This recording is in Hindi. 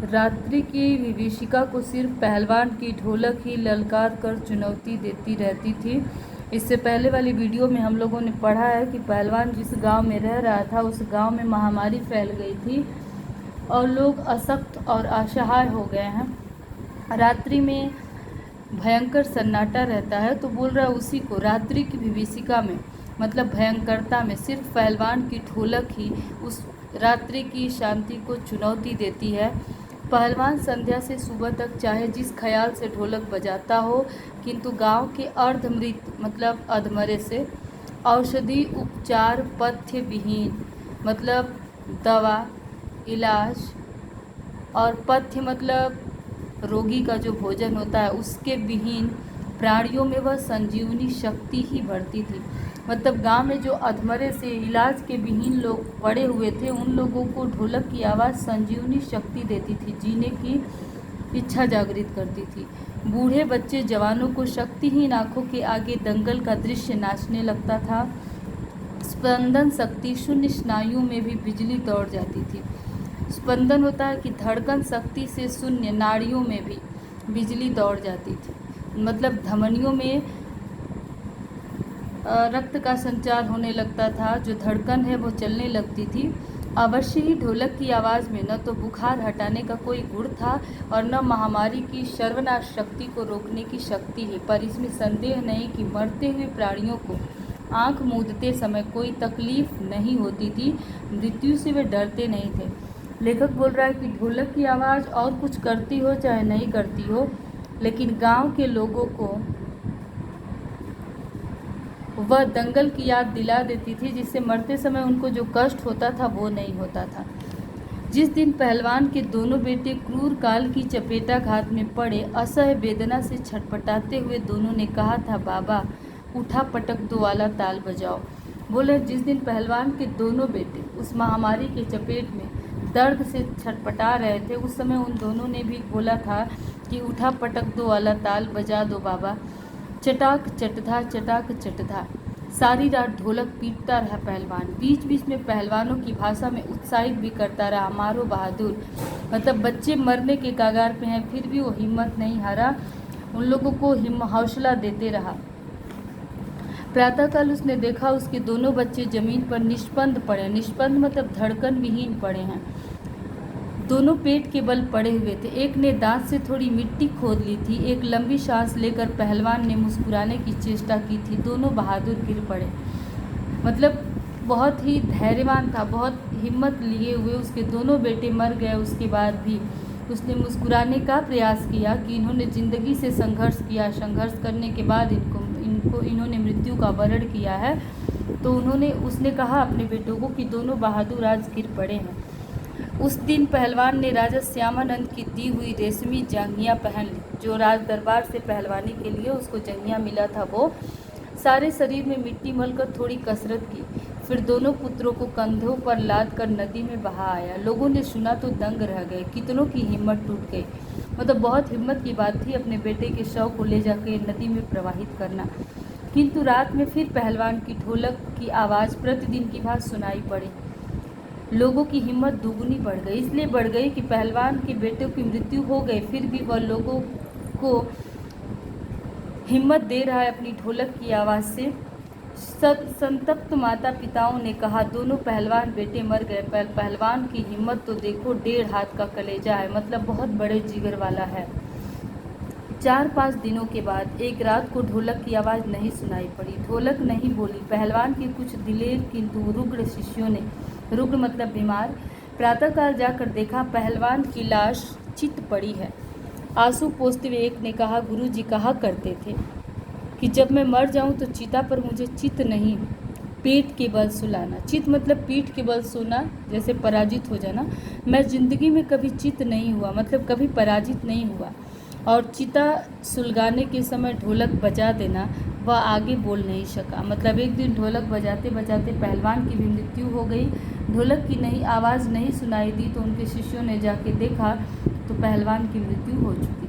रात्रि की विभीषिका को सिर्फ पहलवान की ढोलक ही ललकार कर चुनौती देती रहती थी। इससे पहले वाली वीडियो में हम लोगों ने पढ़ा है कि पहलवान जिस गांव में रह रहा था उस गांव में महामारी फैल गई थी और लोग अशक्त और असहाय हो गए हैं। रात्रि में भयंकर सन्नाटा रहता है, तो बोल रहा है उसी को रात्रि की विभीषिका में, मतलब भयंकरता में सिर्फ पहलवान की ढोलक ही उस रात्रि की शांति को चुनौती देती है। पहलवान संध्या से सुबह तक चाहे जिस ख्याल से ढोलक बजाता हो, किंतु गांव के अर्धमृत मतलब अधमरे से औषधि उपचार पथ्य विहीन, मतलब दवा इलाज, और पथ्य मतलब रोगी का जो भोजन होता है उसके विहीन प्राणियों में वह संजीवनी शक्ति ही बढ़ती थी। मतलब गांव में जो अधमरे से इलाज के विहीन लोग पड़े हुए थे उन लोगों को ढोलक की आवाज़ संजीवनी शक्ति देती थी, जीने की इच्छा जागृत करती थी। बूढ़े बच्चे जवानों को शक्तिहीन आंखों के आगे दंगल का दृश्य नाचने लगता था। स्पंदन शक्ति शून्य स्नायुओं में भी बिजली दौड़ जाती थी। स्पंदन होता है कि धड़कन शक्ति से शून्य नाड़ियों में भी बिजली दौड़ जाती थी, मतलब धमनियों में रक्त का संचार होने लगता था, जो धड़कन है वो चलने लगती थी। अवश्य ही ढोलक की आवाज़ में न तो बुखार हटाने का कोई गुण था और न महामारी की सर्वनाश शक्ति को रोकने की शक्ति है, पर इसमें संदेह नहीं कि मरते हुए प्राणियों को आंख मूंदते समय कोई तकलीफ नहीं होती थी, मृत्यु से वे डरते नहीं थे। लेखक बोल रहा है कि ढोलक की आवाज़ और कुछ करती हो चाहे नहीं करती हो, लेकिन गांव के लोगों को वह दंगल की याद दिला देती थी जिससे मरते समय उनको जो कष्ट होता था वो नहीं होता था। जिस दिन पहलवान के दोनों बेटे क्रूर काल की चपेटाघात में पड़े, असह्य वेदना से छटपटाते हुए दोनों ने कहा था, बाबा उठा पटक दो वाला ताल बजाओ। बोले जिस दिन पहलवान के दोनों बेटे उस महामारी के चपेट में दर्द से छटपटा रहे थे, उस समय उन दोनों ने भी बोला था कि उठा पटक दो वाला ताल बजा दो बाबा। चटाक चटधा चटाक चटधा सारी रात ढोलक पीटता रहा पहलवान। बीच बीच में पहलवानों की भाषा में उत्साहित भी करता रहा, मारो बहादुर, मतलब बच्चे मरने के कगार पे हैं फिर भी वो हिम्मत नहीं हारा, उन लोगों को हौसला देते रहा। प्रातःकाल उसने देखा उसके दोनों बच्चे जमीन पर निष्पंद पड़े, निष्पंद मतलब धड़कन विहीन पड़े हैं, दोनों पेट के बल पड़े हुए थे। एक ने दांत से थोड़ी मिट्टी खोद ली थी। एक लंबी सांस लेकर पहलवान ने मुस्कुराने की चेष्टा की थी। दोनों बहादुर गिर पड़े, मतलब बहुत ही धैर्यवान था, बहुत हिम्मत लिए हुए उसके दोनों बेटे मर गए। उसके बाद भी उसने मुस्कुराने का प्रयास किया कि इन्होंने ज़िंदगी से संघर्ष किया, संघर्ष करने के बाद इन्होंने मृत्यु का वरण किया है। तो उसने कहा अपने बेटों को कि दोनों बहादुर आज गिर पड़े हैं। उस दिन पहलवान ने राजा श्यामानंद की दी हुई रेशमी जंघियाँ पहन ली, जो राज दरबार से पहलवानी के लिए उसको जंघियाँ मिला था। वो सारे शरीर में मिट्टी मलकर थोड़ी कसरत की, फिर दोनों पुत्रों को कंधों पर लाद कर नदी में बहा आया। लोगों ने सुना तो दंग रह गए, कितनों की हिम्मत टूट गई। मतलब बहुत हिम्मत की बात थी अपने बेटे के शव को ले जाके नदी में प्रवाहित करना। किंतु रात में फिर पहलवान की ढोलक की आवाज़ प्रतिदिन की भांति सुनाई पड़ी। लोगों की हिम्मत दुगुनी बढ़ गई, इसलिए बढ़ गई कि पहलवान के बेटों की मृत्यु हो गई, फिर भी वह लोगों को हिम्मत दे रहा है अपनी ढोलक की आवाज़ से। संतप्त माता पिताओं ने कहा, दोनों पहलवान बेटे मर गए, पहलवान की हिम्मत तो देखो, 1.5 हाथ का कलेजा है, मतलब बहुत बड़े जिगर वाला है। 4-5 दिनों के बाद एक रात को ढोलक की आवाज़ नहीं सुनाई पड़ी, ढोलक नहीं बोली। पहलवान के कुछ दिलेर किंतु रुग्ण शिष्यों ने, रुग्ण मतलब बीमार, प्रातःकाल जाकर देखा पहलवान की लाश चित पड़ी है। आंसू पोंछते हुए एक ने कहा, गुरुजी कहा करते थे कि जब मैं मर जाऊं तो चिता पर मुझे चित नहीं, पेट के बल सुलाना। चित मतलब पीठ के बल सोना, जैसे पराजित हो जाना। मैं ज़िंदगी में कभी चित नहीं हुआ, मतलब कभी पराजित नहीं हुआ। और चिता सुलगाने के समय ढोलक बजा देना, वह आगे बोल नहीं सका। मतलब एक दिन ढोलक बजाते बजाते पहलवान की भी मृत्यु हो गई। ढोलक की नहीं आवाज़ नहीं सुनाई दी तो उनके शिष्यों ने जाके देखा तो पहलवान की मृत्यु हो चुकी।